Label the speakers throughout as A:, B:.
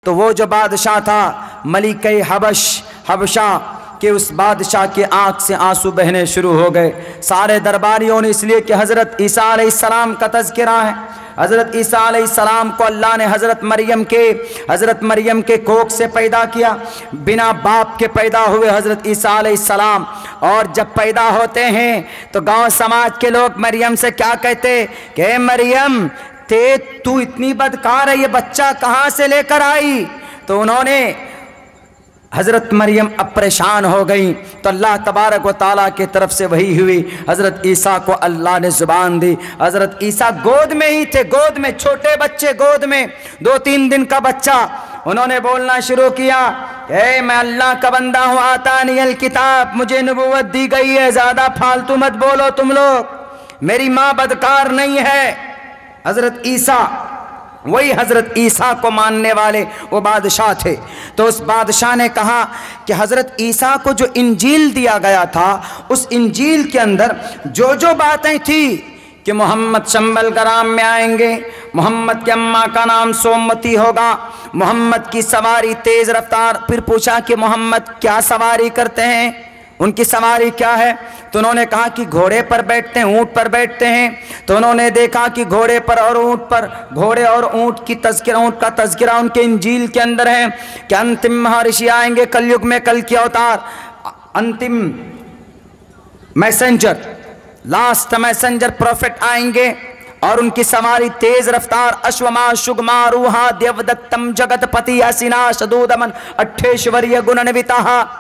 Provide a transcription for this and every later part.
A: तो वो जो बादशाह था मलिक हबशा कि उस बादशाह के आँख से आंसू बहने शुरू हो गए। सारे दरबारियों ने, इसलिए कि हज़रत ईसा अलैहिस्सलाम का तज़किरा है। हज़रत ईसा अलैहिस्सलाम को अल्लाह ने हज़रत मरियम के कोख से पैदा किया, बिना बाप के पैदा हुए हज़रत ईसा अलैहिस्सलाम। और जब पैदा होते हैं तो गांव समाज के लोग मरियम से क्या कहते कि मरियम तू इतनी बदकार है, ये बच्चा कहाँ से लेकर आई? तो उन्होंने हज़रत मरियम अब परेशान हो गई तो अल्लाह तबारक व ताला की तरफ से वही हुई। हज़रत ईसा को अल्लाह ने ज़ुबान दी। हज़रत ईसा गोद में ही थे, गोद में, छोटे बच्चे गोद में, 2-3 दिन का बच्चा। उन्होंने बोलना शुरू किया, मैं अल्लाह का बंदा हूँ, आतानियल किताब, मुझे नबूवत दी गई है, ज़्यादा फालतू मत बोलो तुम लोग, मेरी माँ बदकार नहीं है। हज़रत ईसा, वही हज़रत ईसा को मानने वाले वो बादशाह थे। तो उस बादशाह ने कहा कि हज़रत ईसा को जो इंजील दिया गया था, उस इंजील के अंदर जो जो बातें थी कि मोहम्मद शंबल ग्राम में आएंगे, मोहम्मद की अम्मा का नाम सोमवती होगा, मोहम्मद की सवारी तेज़ रफ्तार। फिर पूछा कि मोहम्मद क्या सवारी करते हैं, उनकी सवारी क्या है? तो उन्होंने कहा कि घोड़े पर बैठते हैं, ऊँट पर बैठते हैं। तो उन्होंने देखा कि घोड़े पर और ऊँट पर, घोड़े और ऊँट का तज़किरा उनके इंजील के अंदर है कि अंतिम महर्षि आएंगे कलयुग में, कल की अवतार, अंतिम मैसेंजर, लास्ट मैसेंजर प्रोफेट आएंगे और उनकी सवारी तेज रफ्तार, अश्वमा शुगमा रूहा देवदत्तम जगतपति असिना शदूदमन अट्ठेश्वर्य गुणन्विता।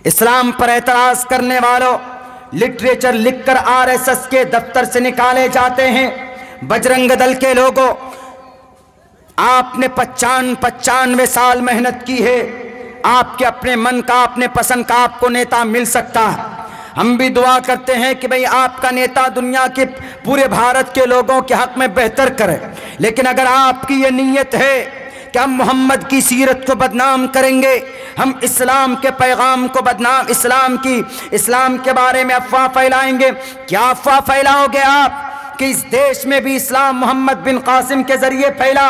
A: इस्लाम पर एतराज करने वालों, लिटरेचर लिखकर आरएसएस के दफ्तर से निकाले जाते हैं। बजरंग दल के लोगों, आपने 95 साल मेहनत की है, आपके अपने मन का, अपने पसंद का आपको नेता मिल सकता है। हम भी दुआ करते हैं कि भाई आपका नेता दुनिया के पूरे भारत के लोगों के हक में बेहतर करे। लेकिन अगर आपकी ये नीयत है कि हम मोहम्मद की सीरत को बदनाम करेंगे, हम इस्लाम के पैगाम को बदनाम, इस्लाम के बारे में अफवाह फैलाएंगे, क्या अफवाह फैलाओगे आप कि इस देश में भी इस्लाम मोहम्मद बिन कासिम के जरिए फैला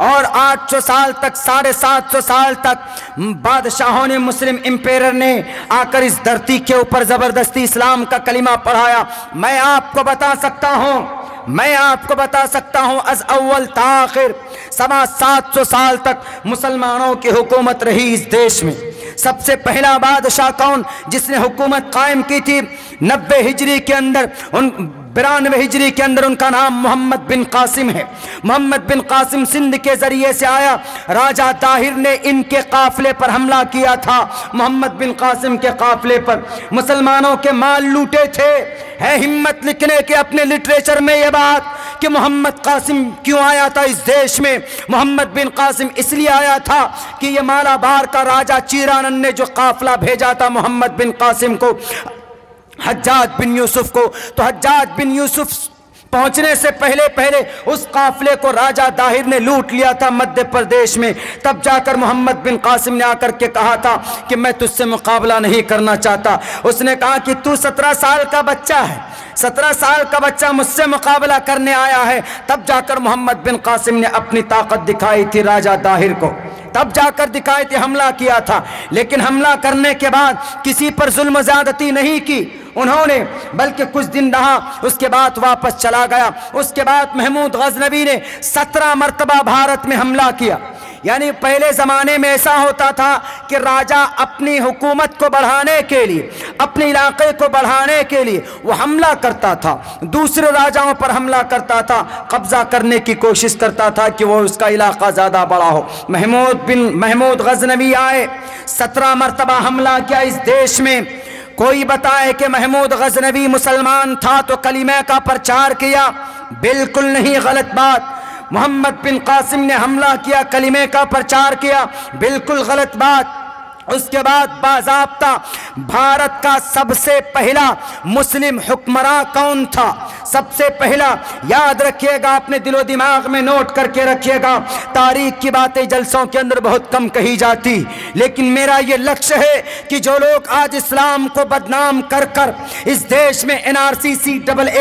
A: और 800 साल तक, 750 साल तक बादशाहों ने, मुस्लिम इंपेरर ने आकर इस धरती के ऊपर ज़बरदस्ती इस्लाम का कलिमा पढ़ाया। मैं आपको बता सकता हूँ अज़ अव्वल ताखिर 750 साल तक मुसलमानों की हुकूमत रही इस देश में। सबसे पहला बादशाह कौन जिसने हुकूमत कायम की थी? 92 हिजरी के अंदर, 92 हिजरी के अंदर उनका नाम मोहम्मद बिन कासिम है। मोहम्मद बिन कासिम सिंध के जरिए से आया। राजा ताहिर ने इनके काफिले पर हमला किया था, मोहम्मद बिन कासिम के काफिले पर, मुसलमानों के माल लूटे थे। है हिम्मत लिखने के अपने लिटरेचर में ये बात कि मोहम्मद कासिम क्यों आया था इस देश में? मोहम्मद बिन कासिम इसलिए आया था कि ये मालाबार का राजा चीरानन ने जो काफिला भेजा था मोहम्मद बिन कासिम को, हज्जाज बिन यूसुफ को, तो हज्जाज बिन यूसुफ पहुंचने से पहले उस काफिले को राजा दाहिर ने लूट लिया था मध्य प्रदेश में। तब जाकर मोहम्मद बिन कासिम ने आकर के कहा था कि मैं तुझसे मुकाबला नहीं करना चाहता। उसने कहा कि तू 17 साल का बच्चा है, 17 साल का बच्चा मुझसे मुकाबला करने आया है। तब जाकर मोहम्मद बिन कासिम ने अपनी ताकत दिखाई थी राजा दाहिर को, तब जाकर दिखाई थी, हमला किया था। लेकिन हमला करने के बाद किसी पर जुल्म ज़्यादती नहीं की उन्होंने, बल्कि कुछ दिन रहा, उसके बाद वापस चला गया। उसके बाद महमूद गजनवी ने 17 मरतबा भारत में हमला किया। यानी पहले ज़माने में ऐसा होता था कि राजा अपनी हुकूमत को बढ़ाने के लिए, अपने इलाके को बढ़ाने के लिए वो हमला करता था, दूसरे राजाओं पर हमला करता था, कब्जा करने की कोशिश करता था कि वो उसका इलाका ज़्यादा बड़ा हो। महमूद गजनवी आए, 17 मरतबा हमला किया इस देश में। कोई बताए कि महमूद गजनवी मुसलमान था तो कलीमे का प्रचार किया? बिल्कुल नहीं, गलत बात। मोहम्मद बिन कासिम ने हमला किया, कलीमे का प्रचार किया? बिल्कुल गलत बात। उसके बाद बाज़ाब्ता भारत का सबसे पहला मुस्लिम हुक्मरान कौन था? सबसे पहला, याद रखिएगा, अपने दिलो दिमाग में नोट करके रखिएगा। तारीख की बातें जलसों के अंदर बहुत कम कही जाती, लेकिन मेरा ये लक्ष्य है कि जो लोग आज इस्लाम को बदनाम कर कर इस देश में NRC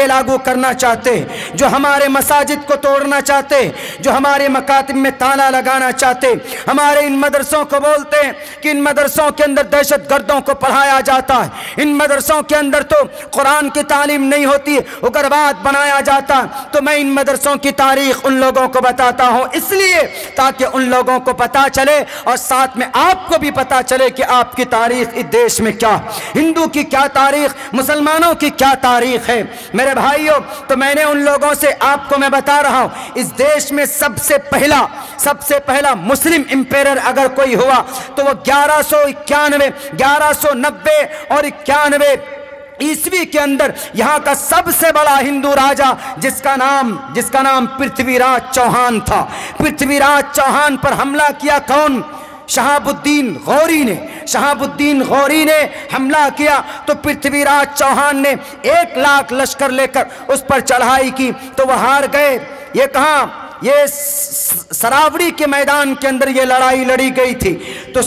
A: लागू करना चाहते, जो हमारे मसाजिद को तोड़ना चाहते, जो हमारे मकातिब में ताला लगाना चाहते, हमारे इन मदरसों को बोलते हैं कि इन मदरसों के अंदर दहशत गर्दों को पढ़ाया जाता है, इन मदरसों के अंदर तो कुरान की तालीम नहीं होती, उग्रवाद बनाया जाता, तो मैं इन मदरसों की तारीख उन लोगों को बताता हूं, इसलिए ताकि उन लोगों को पता चले और साथ में आपको भी पता चले कि आपकी तारीख इस देश में क्या, हिंदू की क्या तारीख, मुसलमानों की क्या तारीख है। मेरे भाइयों, तो मैंने उन लोगों से आपको मैं बता रहा हूं, इस देश में सबसे पहला मुस्लिम इंपेरर अगर कोई हुआ तो वो 1191, 1190 और 91 ईस्वी के अंदर यहाँ का सबसे बड़ा हिंदू राजा जिसका नाम पृथ्वीराज चौहान था। पृथ्वीराज चौहान पर हमला किया कौन? शहाबुद्दीन गौरी ने हमला किया, तो पृथ्वीराज चौहान ने 1 लाख लश्कर लेकर उस पर चढ़ाई की, तो वह हार गए। ये कहाँ? ये सरावड़ी के मैदान के अंदर ये लड़ाई लड़ी गई थी। तो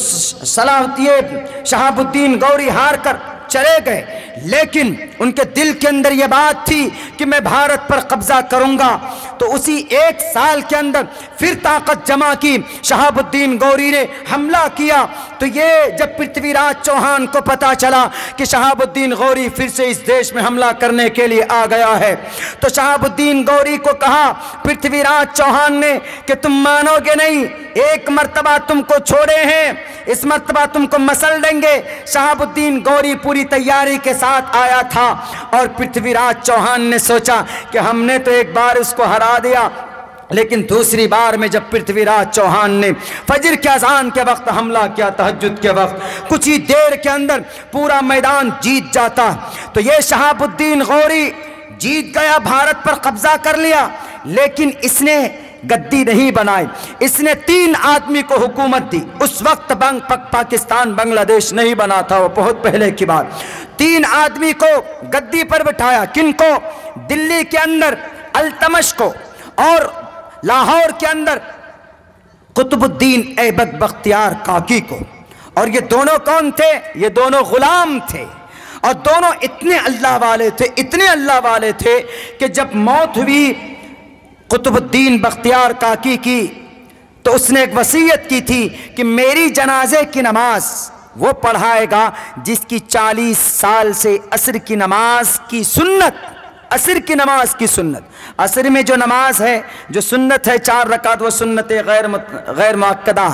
A: ये शहाबुद्दीन गौरी हार कर चले गए, लेकिन उनके दिल के अंदर यह बात थी कि मैं भारत पर कब्जा करूंगा। तो उसी 1 साल के अंदर फिर ताकत जमा की, शहाबुद्दीन गौरी ने हमला किया। तो ये जब पृथ्वीराज चौहान को पता चला कि शहाबुद्दीन गौरी फिर से इस देश में हमला करने के लिए आ गया है, तो शहाबुद्दीन गौरी को कहा पृथ्वीराज चौहान ने कि तुम मानोगे नहीं, एक मर्तबा तुमको छोड़े हैं, इस मर्तबा तुमको मसल देंगे। शहाबुद्दीन गौरी पूरी तैयारी के साथ आया था और पृथ्वीराज चौहान ने सोचा कि हमने तो एक बार उसको हरा दिया, लेकिन दूसरी बार में जब पृथ्वीराज चौहान ने फजर के अजान के वक्त हमला किया, तहज्जुद के वक्त, कुछ ही देर के अंदर पूरा मैदान जीत जाता। तो ये शहाबुद्दीन गौरी जीत गया, भारत पर कब्जा कर लिया, लेकिन इसने गद्दी नहीं बनाई, इसने 3 आदमी को हुकूमत दी। उस वक्त पाकिस्तान बांग्लादेश नहीं बना था, वो बहुत पहले की बात। 3 आदमी को गद्दी पर बिठाया। किनको? दिल्ली के अंदर अल्तमश को और लाहौर के अंदर कुतुबुद्दीन ऐबक बख्तियार काकी को। और ये दोनों कौन थे? ये दोनों गुलाम थे और दोनों इतने अल्लाह वाले थे कि जब मौत हुई कुतुबुद्दीन बख्तियार काकी की, तो उसने एक वसीयत की थी कि मेरी जनाजे की नमाज वो पढ़ाएगा जिसकी 40 साल से असर की नमाज की सुन्नत, असर में जो नमाज है, जो सुन्नत है 4 रकात, वो सुन्नत गैर मुअक्कदा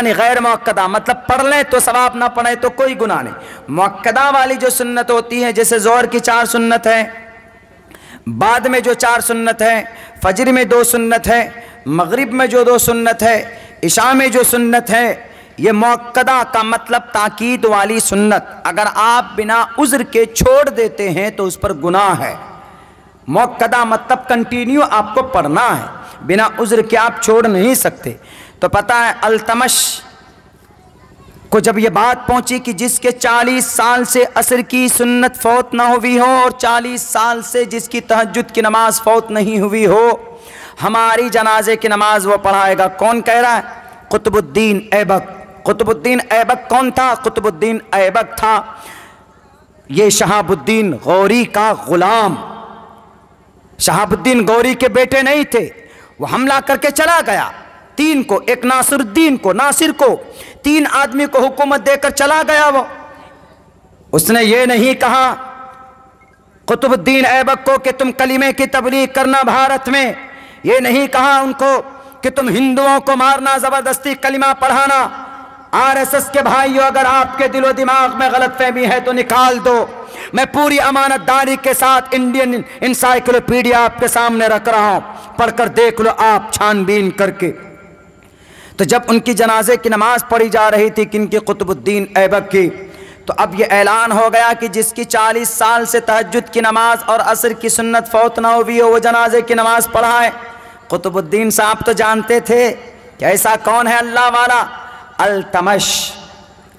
A: नहीं, गैर मुअक्कदा मतलब पढ़ लें तो सवाब, ना पढ़े तो कोई गुनाह नहीं। मुअक्कदा वाली जो सुन्नत होती है, जैसे जोहर की 4 सुन्नत है, बाद में जो 4 सुन्नत है, फजर में 2 सुन्नत है, मगरिब में जो 2 सुन्नत है, इशा में जो सुन्नत है, ये मुअक्कदा का मतलब ताकीद वाली सुन्नत। अगर आप बिना उज़्र के छोड़ देते हैं तो उस पर गुनाह है। मुअक्कदा मतलब कंटिन्यू आपको पढ़ना है, बिना उज़्र के आप छोड़ नहीं सकते। तो पता है अल्तमश को जब ये बात पहुंची कि जिसके 40 साल से असर की सुन्नत फौत ना हुई हो और 40 साल से जिसकी तहज्जुद की नमाज फौत नहीं हुई हो, हमारी जनाजे की नमाज वो पढ़ाएगा। कौन कह रहा है? कुतुबुद्दीन ऐबक। कुतुबुद्दीन ऐबक कौन था? कुतुबुद्दीन ऐबक था ये शहाबुद्दीन गौरी का गुलाम। शहाबुद्दीन गौरी के बेटे नहीं थे। वो हमला करके चला गया, 3 को, एक नासिरुद्दीन को, नासिर को, 3 आदमी को हुकूमत देकर चला गया। वो उसने ये नहीं कहा कुतुबुद्दीन ऐबक को कि तुम कलीमे की तबलीग करना भारत में, ये नहीं कहा उनको कि तुम हिंदुओं को मारना, जबरदस्ती कलिमा पढ़ाना। आरएसएस के भाइयों, अगर आपके दिलो दिमाग में गलतफहमी है तो निकाल दो। मैं पूरी अमानतदारी के साथ इंडियन इंसाइक्लोपीडिया आपके सामने रख रहा हूं, पढ़कर देख लो आप छानबीन करके। तो जब उनकी जनाजे की नमाज पढ़ी जा रही थी, किनकी? कुतुबुद्दीन ऐबक की, तो अब ये ऐलान हो गया कि जिसकी 40 साल से तहज्जुद की नमाज और असर की सुन्नत फौत ना हुई हो, वो जनाजे की नमाज पढ़ाए। कुतुबुद्दीन साहब तो जानते थे कि ऐसा कौन है अल्लाह वाला। अल्तमश,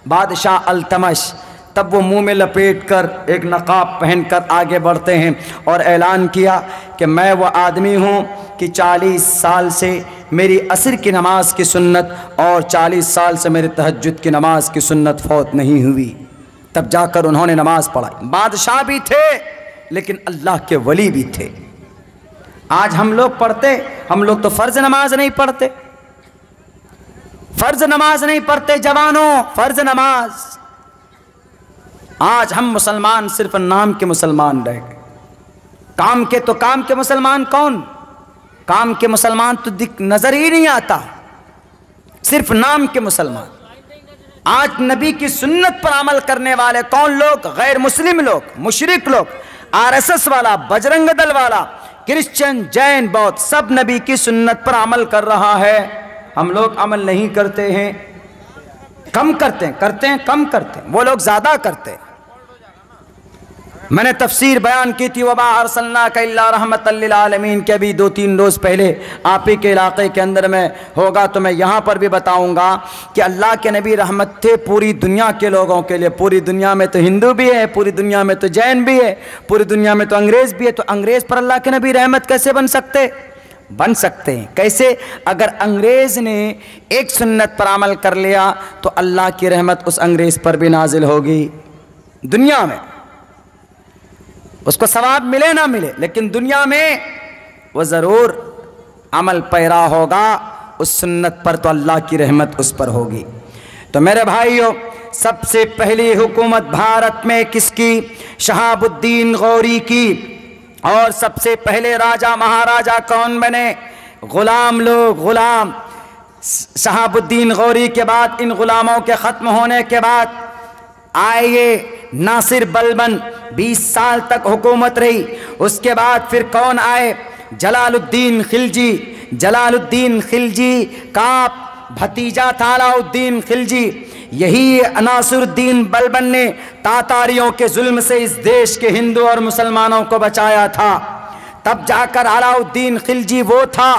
A: बादशाह अल्तमश, तब वो मुंह में लपेट कर एक नकाब पहनकर आगे बढ़ते हैं और ऐलान किया कि मैं वो आदमी हूँ कि 40 साल से मेरी असर की नमाज की सुन्नत और 40 साल से मेरे तहज्जुद की नमाज की सुन्नत फौत नहीं हुई। तब जाकर उन्होंने नमाज पढ़ाई। बादशाह भी थे लेकिन अल्लाह के वली भी थे। आज हम लोग पढ़ते, हम लोग तो फ़र्ज नमाज नहीं पढ़ते, फ़र्ज नमाज नहीं पढ़ते जवानों, फ़र्ज नमाज। आज हम मुसलमान सिर्फ नाम के मुसलमान रह गए। काम के तो काम के मुसलमान कौन? काम के मुसलमान तो नजर ही नहीं आता, सिर्फ नाम के मुसलमान। आज नबी की सुन्नत पर अमल करने वाले कौन लोग? गैर मुस्लिम लोग, मुशरिक लोग, आरएसएस वाला, बजरंग दल वाला, क्रिश्चियन, जैन, बौद्ध, सब नबी की सुन्नत पर अमल कर रहा है। हम लोग अमल नहीं करते हैं, कम करते हैं, कम करते हैं, वो लोग ज्यादा करते हैं। मैंने तफसीर बयान की थी, वमा अरसलनाका इल्ला रहमतल लिल आलमीन के भी 2-3 रोज़ पहले आप ही के इलाके के अंदर में होगा तो मैं यहाँ पर भी बताऊँगा कि अल्लाह के नबी रहमत थे पूरी दुनिया के लोगों के लिए। पूरी दुनिया में तो हिंदू भी है, पूरी दुनिया में तो जैन भी है, पूरी दुनिया में तो अंग्रेज़ भी है। तो अंग्रेज़ पर अल्लाह के नबी रहमत कैसे बन सकते? बन सकते हैं। कैसे? अगर अंग्रेज़ ने एक सुन्नत पर अमल कर लिया तो अल्लाह की रहमत उस अंग्रेज़ पर भी नाजिल होगी दुनिया में। उसको सवाब मिले ना मिले, लेकिन दुनिया में वो ज़रूर अमल पैरा होगा उस सुन्नत पर, तो अल्लाह की रहमत उस पर होगी। तो मेरे भाइयों, सबसे पहली हुकूमत भारत में किसकी? शहाबुद्दीन गौरी की। और सबसे पहले राजा महाराजा कौन बने? गुलाम लोग, गुलाम। शहाबुद्दीन गौरी के बाद, इन गुलामों के ख़त्म होने के बाद आए ये नासिर बलबन, 20 साल तक हुकूमत रही। उसके बाद फिर कौन आए? जलालुद्दीन खिलजी। जलालुद्दीन खिलजी का भतीजा था अलाउद्दीन खिलजी। यही नासिरुद्दीन बलबन ने तातारियों के जुल्म से इस देश के हिंदू और मुसलमानों को बचाया था। तब जाकर अलाउद्दीन खिलजी वो था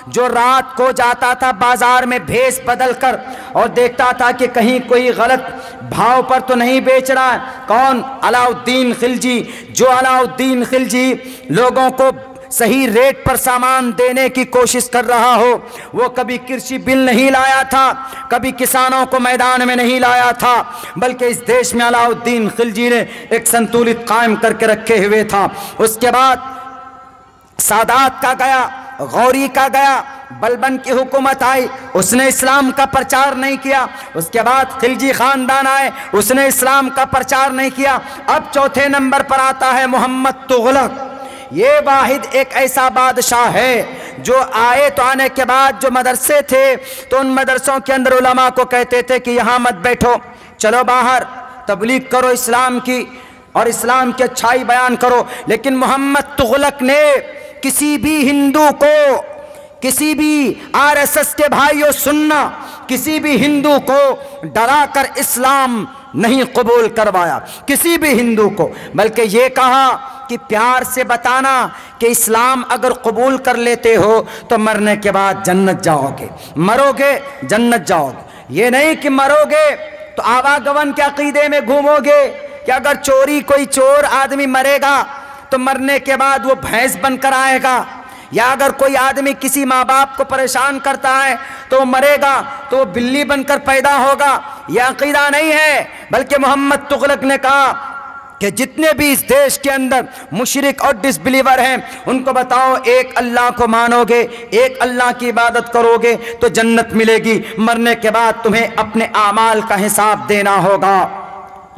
A: जो रात को जाता था बाजार में भेष बदल कर और देखता था कि कहीं कोई गलत भाव पर तो नहीं बेच रहा है। कौन? अलाउद्दीन खिलजी। जो अलाउद्दीन खिलजी लोगों को सही रेट पर सामान देने की कोशिश कर रहा हो, वो कभी कृषि बिल नहीं लाया था, कभी किसानों को मैदान में नहीं लाया था, बल्कि इस देश में अलाउद्दीन खिलजी ने एक संतुलित कायम करके रखे हुए था। उसके बाद सादात का गया, गौरी का गया, बलबन की हुकूमत आई, उसने इस्लाम का प्रचार नहीं किया। उसके बाद खिलजी खानदान आए, उसने इस्लाम का प्रचार नहीं किया। अब चौथे नंबर पर आता है मोहम्मद तुगलक। ये वाहिद एक ऐसा बादशाह है जो आए तो आने के बाद जो मदरसे थे तो उन मदरसों के अंदर उलमा को कहते थे कि यहाँ मत बैठो, चलो बाहर तबलीग करो इस्लाम की और इस्लाम की अच्छाई बयान करो। लेकिन मोहम्मद तुगलक ने किसी भी हिंदू को, किसी भी आरएसएस के भाइयों सुनना, किसी भी हिंदू को डराकर इस्लाम नहीं कबूल करवाया, किसी भी हिंदू को। बल्कि ये कहा कि प्यार से बताना कि इस्लाम अगर कबूल कर लेते हो तो मरने के बाद जन्नत जाओगे, मरोगे जन्नत जाओगे। ये नहीं कि मरोगे तो आवागमन के अकीदे में घूमोगे कि अगर चोरी, कोई चोर आदमी मरेगा तो मरने के बाद वो भैंस बनकर आएगा, या अगर कोई आदमी किसी माँ बाप को परेशान करता है तो मरेगा तो वो बिल्ली बनकर पैदा होगा। यह अकीदा नहीं है। बल्कि मोहम्मद तुगलक ने कहा कि जितने भी इस देश के अंदर मुशरिक और डिसबिलीवर हैं उनको बताओ, एक अल्लाह को मानोगे, एक अल्लाह की इबादत करोगे तो जन्नत मिलेगी, मरने के बाद तुम्हें अपने आमाल का हिसाब देना होगा।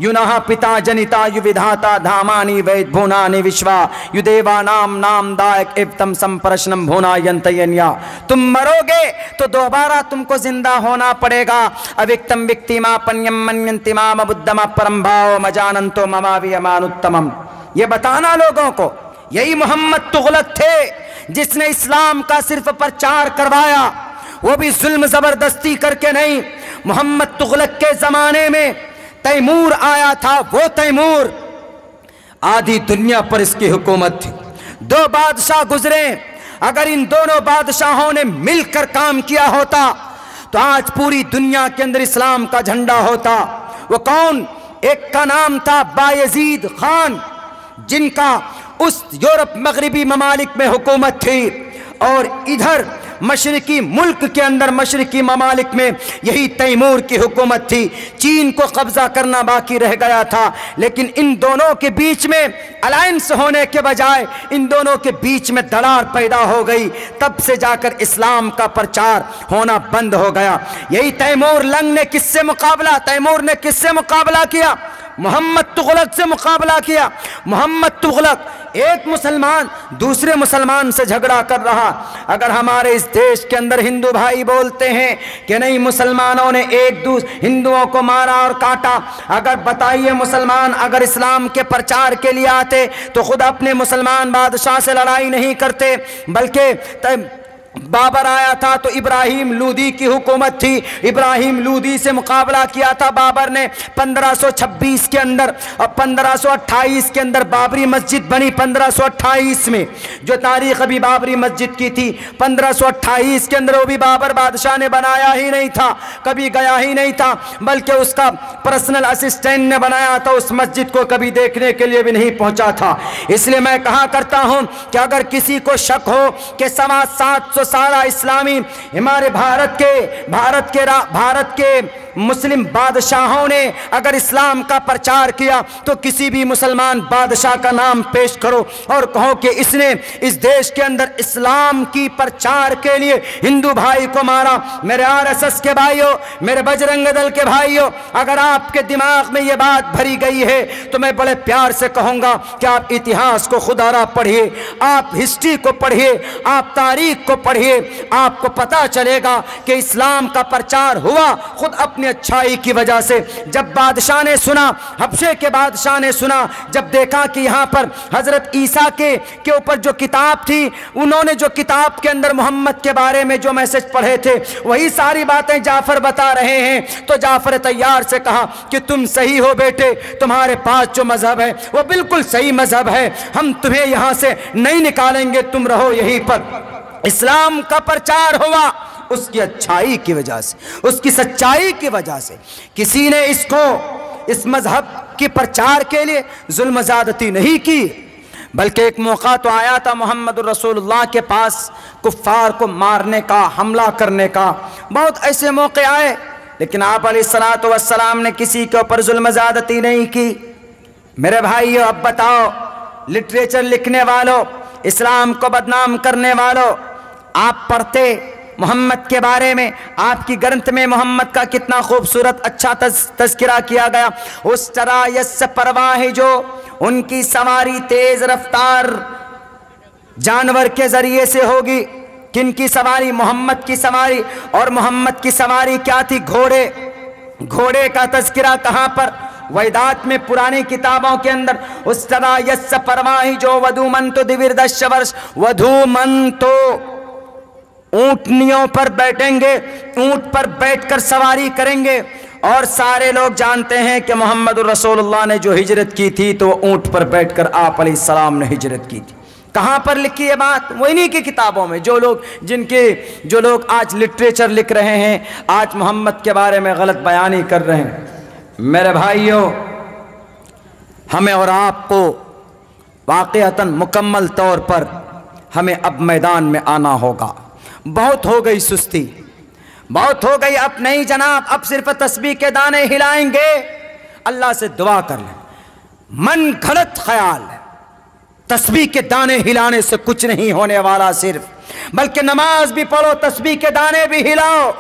A: युनः पिता जनिता युविधाता धामानि वैद भुवनानि विश्वा युदेवा नाम नाम दायक एवतम संप्रश्नम भुना यंतयन्या। तुम मरोगे तो दोबारा तुमको जिंदा होना पड़ेगा। अविक्तम विक्तिमा पन्यम मन्यन्तिमा बुद्धमा परम भाव मजानंतो ममावियमानुत्तमम। ये बताना लोगों को। यही मोहम्मद तुगलक थे जिसने इस्लाम का सिर्फ प्रचार करवाया, वो भी जुल्म जबरदस्ती करके नहीं। मोहम्मद तुगलक के जमाने में तैमूर आया था, वो तैमूर आधी दुनिया पर इसकी हुकूमत थी। 2 बादशाह गुजरे, अगर इन दोनों बादशाहों ने मिलकर काम किया होता तो आज पूरी दुनिया के अंदर इस्लाम का झंडा होता। वो कौन? एक का नाम था बायजीद खान, जिनका उस यूरोप मगरिबी ममालिक में हुकूमत थी, और इधर मशरिकी मुल्क के अंदर मशरिकी ममालिक में यही तैमूर की हुकूमत थी। चीन को कब्जा करना बाकी रह गया था, लेकिन इन दोनों के बीच में अलायंस होने के बजाय इन दोनों के बीच में दरार पैदा हो गई। तब से जाकर इस्लाम का प्रचार होना बंद हो गया। यही तैमूर लंग ने किससे मुकाबला, तैमूर ने किससे मुकाबला किया? मोहम्मद तुगलक से मुकाबला किया। मोहम्मद तुगलक एक मुसलमान दूसरे मुसलमान से झगड़ा कर रहा। अगर हमारे इस देश के अंदर हिंदू भाई बोलते हैं कि नहीं मुसलमानों ने एक दूसरे हिंदुओं को मारा और काटा, अगर बताइए मुसलमान अगर इस्लाम के प्रचार के लिए आते तो खुद अपने मुसलमान बादशाह से लड़ाई नहीं करते, बल्कि बाबर आया था तो इब्राहिम लूदी की हुकूमत थी, इब्राहिम लूदी से मुकाबला किया था बाबर ने 1526 के अंदर, और 1528 के अंदर बाबरी मस्जिद बनी। 1528 में जो तारीख अभी बाबरी मस्जिद की थी, 1528 के अंदर वो भी बाबर बादशाह ने बनाया ही नहीं था, कभी गया ही नहीं था, बल्कि उसका पर्सनल असिस्टेंट ने बनाया था। उस मस्जिद को कभी देखने के लिए भी नहीं पहुंचा था। इसलिए मैं कहा करता हूं कि अगर किसी को शक हो कि 750 सारा इस्लामी हमारे भारत के मुस्लिम बादशाहों ने अगर इस्लाम का प्रचार किया तो किसी भी मुसलमान बादशाह का नाम पेश करो और कहो कि इसने इस देश के अंदर इस्लाम की प्रचार के लिए हिंदू भाई को मारा। मेरे आरएसएस के भाइयों, मेरे बजरंग दल के भाइयों, अगर आपके दिमाग में ये बात भरी गई है तो मैं बड़े प्यार से कहूँगा कि आप इतिहास को खुदारा पढ़िए, आप हिस्ट्री को पढ़िए, आप तारीख को पढ़िए। आपको पता चलेगा कि इस्लाम का प्रचार हुआ खुद अपनी अच्छाई की वजह से। जब बादशाह ने सुना, हबशे के बादशाह ने सुना, जब देखा कि यहाँ पर हजरत ईसा के ऊपर जो किताब थी, उन्होंने जो किताब के अंदर मोहम्मद के बारे में जो मैसेज पढ़े थे वही सारी बातें जाफर बता रहे हैं, तो जाफर तैयार से कहा कि तुम सही हो बेटे, तुम्हारे पास जो मजहब है वो बिल्कुल सही मजहब है, हम तुम्हें यहाँ से नहीं निकालेंगे, तुम रहो यहीं पर। इस्लाम का प्रचार हुआ उसकी अच्छाई की वजह से, उसकी सच्चाई की वजह से। किसी ने इस मजहब के प्रचार के लिए जुल्म ज़्यादती नहीं की, बल्कि एक मौका तो आया था मोहम्मद रसूलुल्लाह के पास कुफ्फार को मारने का, हमला करने का, बहुत ऐसे मौके आए, लेकिन आप अलैहिस्सलातु वस्सलाम ने किसी के ऊपर जुल्म ज़्यादती नहीं की। मेरे भाइयों, अब बताओ, लिटरेचर लिखने वालों, इस्लाम को बदनाम करने वालों, आप पढ़ते मोहम्मद के बारे में, आपकी ग्रंथ में मोहम्मद का कितना खूबसूरत अच्छा तज़किरा किया गया। उस तरह यस परवाह जो उनकी सवारी तेज रफ्तार जानवर के जरिए से होगी। किनकी सवारी? मोहम्मद की सवारी। और मोहम्मद की सवारी क्या थी? घोड़े। घोड़े का तज़किरा कहाँ पर? वेदात में, पुरानी किताबों के अंदर। उस तरह यस परवाही जो वधूमंतो दिविर्दश वर्ष, वधूमंतो ऊंटनियों पर बैठेंगे, ऊंट पर बैठकर सवारी करेंगे। और सारे लोग जानते हैं कि मोहम्मद रसूलुल्लाह ने जो हिजरत की थी तो वो ऊंट पर बैठकर आप अलैहिस्सलाम ने हिजरत की थी। कहाँ पर लिखी है बात? वो इन्हीं की किताबों में। जो लोग आज लिटरेचर लिख रहे हैं, आज मोहम्मद के बारे में गलत बयानी कर रहे हैं। मेरे भाइयों, हमें और आपको वाक़अतन मुकम्मल तौर पर हमें अब मैदान में आना होगा। बहुत हो गई सुस्ती, बहुत हो गई। अब नहीं जनाब, अब सिर्फ तस्बीह के दाने हिलाएंगे। अल्लाह से दुआ कर लें, मन गलत ख्याल है, तस्बीह के दाने हिलाने से कुछ नहीं होने वाला सिर्फ, बल्कि नमाज भी पढ़ो, तस्बीह के दाने भी हिलाओ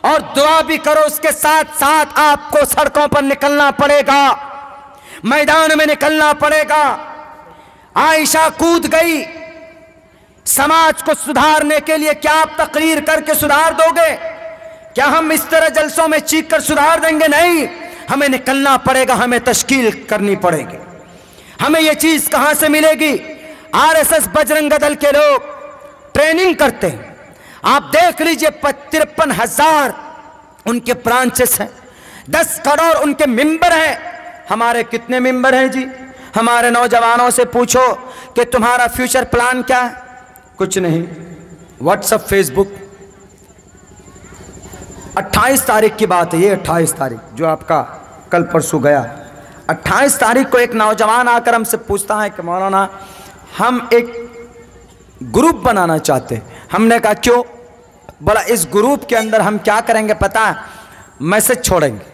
A: और दुआ भी करो। उसके साथ साथ आपको सड़कों पर निकलना पड़ेगा, मैदान में निकलना पड़ेगा। आयशा कूद गई समाज को सुधारने के लिए। क्या आप तकरीर करके सुधार दोगे? क्या हम इस तरह जलसों में चीख कर सुधार देंगे? नहीं, हमें निकलना पड़ेगा, हमें तश्कील करनी पड़ेगी। हमें यह चीज कहां से मिलेगी? आरएसएस बजरंग दल के लोग ट्रेनिंग करते हैं। आप देख लीजिए, 53,000 उनके ब्रांचेस हैं, 10 करोड़ उनके मेंबर हैं। हमारे कितने मेंबर हैं जी? हमारे नौजवानों से पूछो कि तुम्हारा फ्यूचर प्लान क्या है? कुछ नहीं। व्हाट्सएप, फेसबुक, 28 तारीख की बात है ये, 28 तारीख जो आपका कल परसों गया, 28 तारीख को एक नौजवान आकर हमसे पूछता है कि मौलाना हम एक ग्रुप बनाना चाहते हैं। हमने कहा क्यों? बोला इस ग्रुप के अंदर हम क्या करेंगे पता है? मैसेज छोड़ेंगे,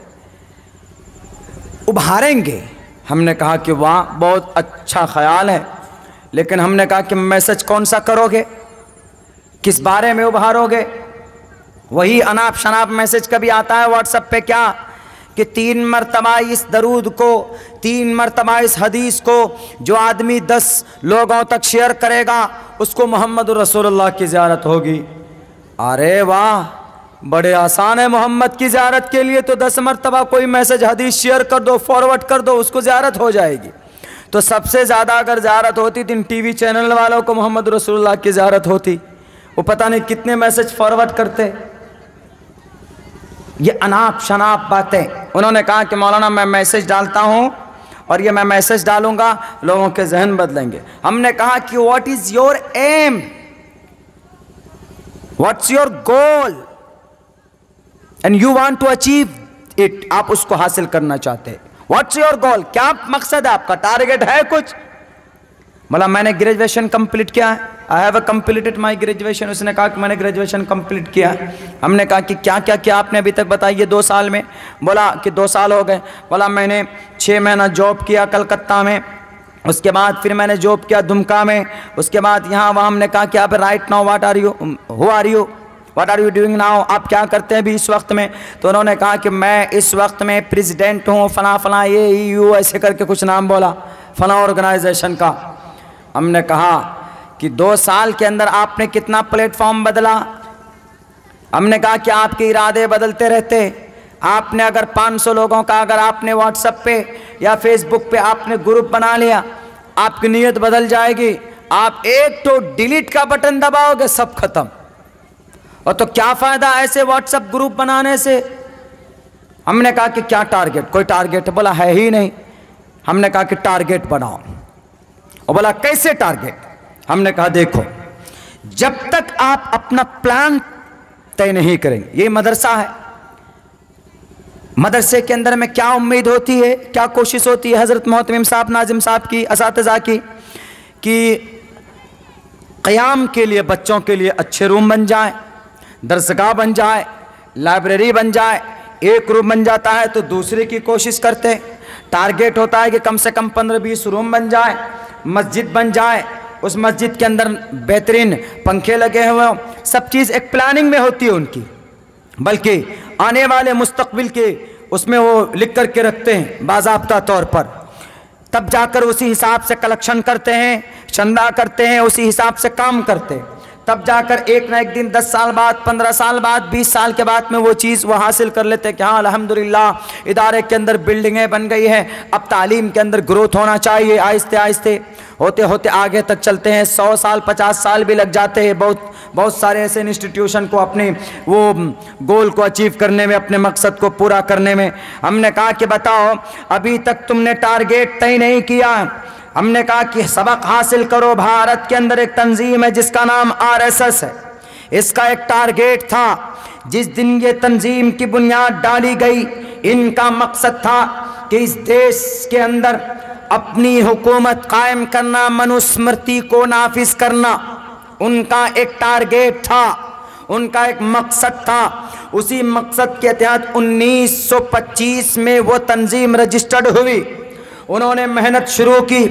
A: उभारेंगे। हमने कहा कि वाह बहुत अच्छा ख्याल है, लेकिन हमने कहा कि मैसेज कौन सा करोगे, किस बारे में उभारोगे? वही अनाप शनाप मैसेज कभी आता है व्हाट्सएप पे क्या कि 3 मरतबा इस दरूद को, 3 मरतबा इस हदीस को जो आदमी 10 लोगों तक शेयर करेगा उसको मोहम्मद रसूलुल्लाह की ज़ियारत होगी। अरे वाह, बड़े आसान है। मोहम्मद की ज़ियारत के लिए तो 10 मरतबा कोई मैसेज हदीस शेयर कर दो, फॉरवर्ड कर दो, उसको ज़ियारत हो जाएगी। तो सबसे ज़्यादा अगर ज़ियारत होती तो इन टीवी चैनल वालों को मोहम्मद रसूलुल्लाह की ज़ियारत होती। वो पता नहीं कितने मैसेज फॉरवर्ड करते। ये अनाप शनाप बातें। उन्होंने कहा कि मौलाना मैं मैसेज डालता हूँ और ये मैं मैसेज डालूंगा, लोगों के जहन बदलेंगे। हमने कहा कि what is your aim, what's your goal and you want to achieve it. आप उसको हासिल करना चाहते हैं। व्हाट्स योर गोल, क्या मकसद है आपका, टारगेट है कुछ? बोला मैंने ग्रेजुएशन कंप्लीट किया है, I have completed my graduation. उसने कहा कि मैंने ग्रेजुएशन कंप्लीट किया है। हमने कहा कि क्या क्या किया आपने अभी तक, बताइए 2 साल में। बोला कि 2 साल हो गए। बोला मैंने 6 महीना जॉब किया कलकत्ता में, उसके बाद फिर मैंने जॉब किया दुमका में, उसके बाद यहाँ वहाँ। हमने कहा कि आप right now what are you, who are you, what are you doing now, आप क्या करते हैं अभी इस वक्त में? तो उन्होंने कहा कि मैं इस वक्त में प्रेसिडेंट हूँ फला फला, ये यू ऐसे करके कुछ नाम बोला, फला ऑर्गेनाइजेशन का। हमने कहा कि 2 साल के अंदर आपने कितना प्लेटफॉर्म बदला? हमने कहा कि आपके इरादे बदलते रहते। आपने अगर 500 लोगों का अगर आपने व्हाट्सएप पे या फेसबुक पे आपने ग्रुप बना लिया, आपकी नीयत बदल जाएगी। आप एक तो डिलीट का बटन दबाओगे, सब खत्म। और तो क्या फायदा ऐसे व्हाट्सएप ग्रुप बनाने से? हमने कहा कि क्या टारगेट, कोई टारगेट? बोला है ही नहीं। हमने कहा कि टारगेट बनाओ। और बोला कैसे टारगेट? हमने कहा देखो, जब तक आप अपना प्लान तय नहीं करेंगे, ये मदरसा है, मदरसे के अंदर में क्या उम्मीद होती है, क्या कोशिश होती है हज़रत मोहतमिम साहब, नाजिम साहब की, असातिज़ा की, कि क़याम के लिए बच्चों के लिए अच्छे रूम बन जाए, दरसगाह बन जाए, लाइब्रेरी बन जाए। एक रूम बन जाता है तो दूसरे की कोशिश करते। टारगेट होता है कि कम से कम 15-20 रूम बन जाए, मस्जिद बन जाए, उस मस्जिद के अंदर बेहतरीन पंखे लगे हुए हों। सब चीज़ एक प्लानिंग में होती है उनकी, बल्कि आने वाले मुस्तकबिल के उसमें वो लिख कर के रखते हैं बाज़ाब्ता तौर पर। तब जाकर उसी हिसाब से कलेक्शन करते हैं, चंदा करते हैं, उसी हिसाब से काम करते हैं। तब जाकर एक ना एक दिन 10 साल बाद, 15 साल बाद, 20 साल के बाद में वो चीज़ वो हासिल कर लेते हैं कि हाँ अल्हम्दुलिल्लाह इदारे के अंदर बिल्डिंगें बन गई है, अब तालीम के अंदर ग्रोथ होना चाहिए। आहिस्ते आहिस्ते होते होते आगे तक चलते हैं। 100 साल 50 साल भी लग जाते हैं बहुत सारे ऐसे इंस्टीट्यूशन को अपने वो गोल को अचीव करने में, अपने मकसद को पूरा करने में। हमने कहा कि बताओ अभी तक तुमने टारगेट तय नहीं किया। हमने कहा कि सबक हासिल करो। भारत के अंदर एक तंजीम है जिसका नाम RSS है। इसका एक टारगेट था, जिस दिन ये तंजीम की बुनियाद डाली गई, इनका मकसद था कि इस देश के अंदर अपनी हुकूमत कायम करना, मनुस्मृति को नाफिज करना। उनका एक टारगेट था, उनका एक मकसद था। उसी मकसद के तहत 1925 में वो तंजीम रजिस्टर्ड हुई। उन्होंने मेहनत शुरू की।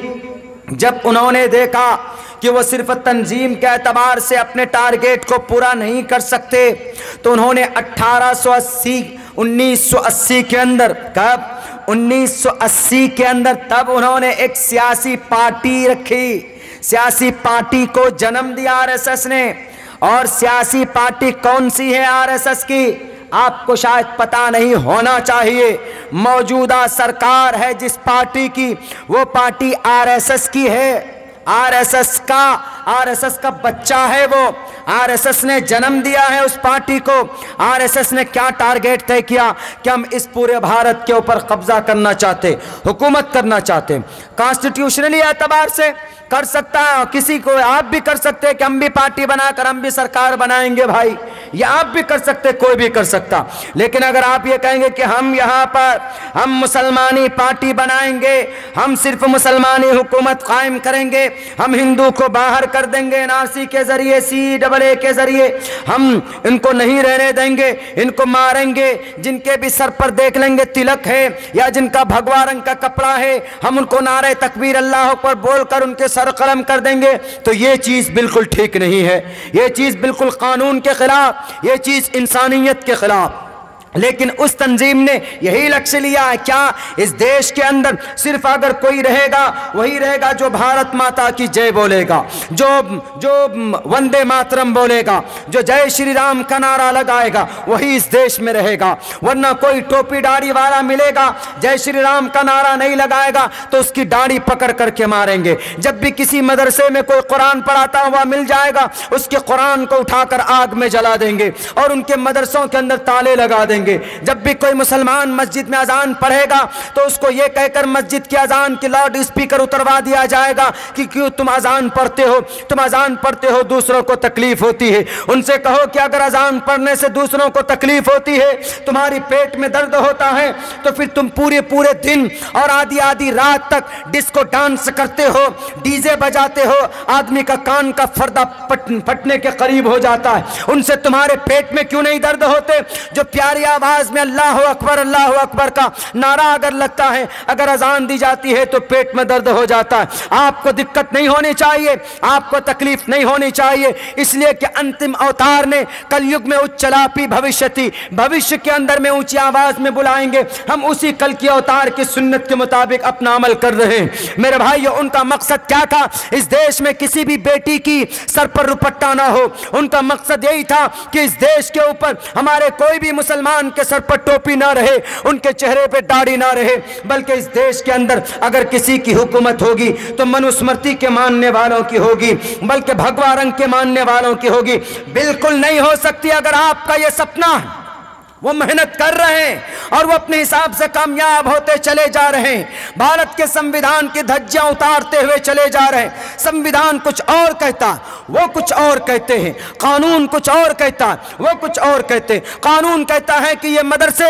A: जब उन्होंने देखा कि वो सिर्फ तंजीम के एतबार से अपने टारगेट को पूरा नहीं कर सकते, तो उन्होंने 1980 के अंदर, कब 1980 के अंदर, तब उन्होंने एक सियासी पार्टी रखी। सियासी पार्टी को जन्म दिया RSS ने। और सियासी पार्टी कौन सी है RSS की? आपको शायद पता नहीं होना चाहिए। मौजूदा सरकार है जिस पार्टी की, वो पार्टी RSS की है। RSS का आरएसएस का बच्चा है वो, आरएसएस ने जन्म दिया है उस पार्टी को। आरएसएस ने क्या टारगेट तय किया कि हम इस पूरे भारत के ऊपर कब्जा करना चाहते, हुकूमत करना चाहते। कॉन्स्टिट्यूशनली एतबार से कर सकता है, किसी को आप भी कर सकते हैं कि हम भी पार्टी बनाकर हम भी सरकार बनाएंगे भाई, या आप भी कर सकते, कोई भी कर सकता। लेकिन अगर आप ये कहेंगे कि हम यहाँ पर हम मुसलमानी पार्टी बनाएंगे, हम सिर्फ मुसलमानी हुकूमत कायम करेंगे, हम हिंदू को बाहर कर देंगे एनआरसी के जरिए, CAA के जरिए, हम इनको नहीं रहने देंगे, इनको मारेंगे, जिनके भी सर पर देख लेंगे तिलक है या जिनका भगवा रंग का कपड़ा है, हम उनको नारे तकबीर अल्लाह पर बोलकर उनके सर कलम कर देंगे, तो ये चीज बिल्कुल ठीक नहीं है। ये चीज बिल्कुल कानून के खिलाफ, ये चीज इंसानियत के खिलाफ। लेकिन उस तंजीम ने यही लक्ष्य लिया है क्या, इस देश के अंदर सिर्फ अगर कोई रहेगा वही रहेगा जो भारत माता की जय बोलेगा, जो वंदे मातरम बोलेगा, जो जय श्री राम का नारा लगाएगा, वही इस देश में रहेगा। वरना कोई टोपी दाढ़ी वाला मिलेगा, जय श्री राम का नारा नहीं लगाएगा तो उसकी दाढ़ी पकड़ करके मारेंगे। जब भी किसी मदरसे में कोई कुरान पढ़ाता हुआ मिल जाएगा, उसके कुरान को उठाकर आग में जला देंगे और उनके मदरसों के अंदर ताले लगा देंगे। जब भी कोई मुसलमान मस्जिद में अजान पढ़ेगा तो उसको यह कहकर मस्जिद की अजान की लाउड स्पीकर उतरवा दिया जाएगा कि क्यों तुम अजान पढ़ते हो, तुम अजान पढ़ते हो दूसरों को तकलीफ होती है। उनसे कहो कि अगर अजान पढ़ने से दूसरों को तकलीफ होती है, तुम्हारी पेट में दर्द होता है, तो फिर तुम पूरे दिन और आधी आधी रात तक डिस्को डांस करते हो, डीजे बजाते हो, आदमी का कान का पर्दा फटने के करीब हो जाता है। उनसे तुम्हारे पेट में क्यों नहीं दर्द होते? जो प्यारी आवाज में अल्लाह अकबर का नारा अगर लगता है, अगर अजान दी जाती है तो पेट में दर्द हो जाता है। आपको दिक्कत नहीं होनी चाहिए, आपको तकलीफ नहीं होनी चाहिए, इसलिए कि अंतिम अवतार ने कलयुग में उच्चलापी भविष्यति, भविष्य के अंदर में ऊंची आवाज में बुलाएंगे। हम उसी कल की अवतार की सुन्नत के मुताबिक अपना अमल कर रहे हैं। मेरे भाइयों, उनका मकसद क्या था? इस देश में किसी भी बेटी की सर पर रुपट्टा ना हो। उनका मकसद यही था कि इस देश के ऊपर हमारे कोई भी मुसलमान के सर पर टोपी ना रहे, उनके चेहरे पे दाढ़ी ना रहे, बल्कि इस देश के अंदर अगर किसी की हुकूमत होगी तो मनुस्मृति के मानने वालों की होगी, बल्कि भगवा रंग के मानने वालों की होगी। बिल्कुल नहीं हो सकती। अगर आपका यह सपना है, वो मेहनत कर रहे हैं और वो अपने हिसाब से कामयाब होते चले जा रहे हैं, भारत के संविधान की धज्जियां उतारते हुए चले जा रहे हैं। संविधान कुछ और कहता, वो कुछ और कहते हैं, कानून कुछ और कहता, वो कुछ और कहते हैं। कानून कहता है कि ये मदरसे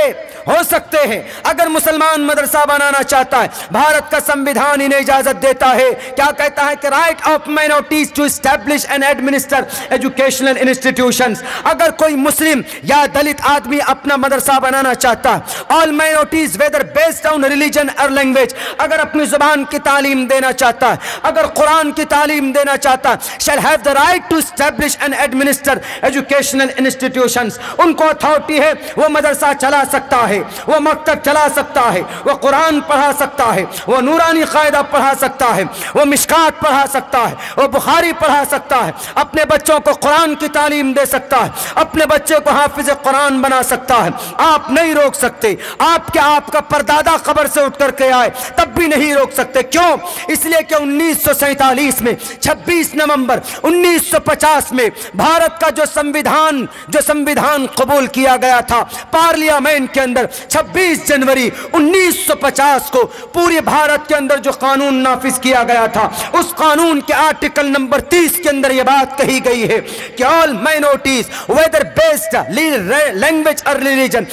A: हो सकते हैं, अगर मुसलमान मदरसा बनाना चाहता है, भारत का संविधान इन्हें इजाजत देता है। क्या कहता है कि right of minorities to establish and administer educational institutions. अगर कोई मुस्लिम या दलित आदमी अपना मदरसा बनाना चाहता है, all minorities whether based on religion और लैंग्वेज, अगर अपनी जुबान की तालीम देना चाहता है, अगर कुरान की तालीम देना चाहता है, shall have the right to establish and administer educational institutions. उनको अथॉरिटी है, वो मदरसा चला सकता है, वो मकतब चला सकता है, वो कुरान पढ़ा सकता है, वो नूरानी कायदा पढ़ा सकता है, वो मिशकात पढ़ा सकता है, वो बुखारी पढ़ा सकता है, अपने बच्चों को कुरान की तालीम दे सकता है, अपने बच्चे को हाफिज कुरान बना सकता है। आप नहीं रोक सकते। आपका परदादा कब्र से उठ करके आए तब भी नहीं रोक सकते। क्यों? इसलिए कि 1947 में 26 नवंबर 1950 में भारत का जो संविधान कबूल किया गया था पार्लियामेंट के अंदर, 26 जनवरी 1950 को पूरे भारत के अंदर जो कानून नाफिज किया गया था, उस कानून के आर्टिकल नंबर 30 के अंदर यह बात कही गई है कि all minorities whether based language और रिलीजन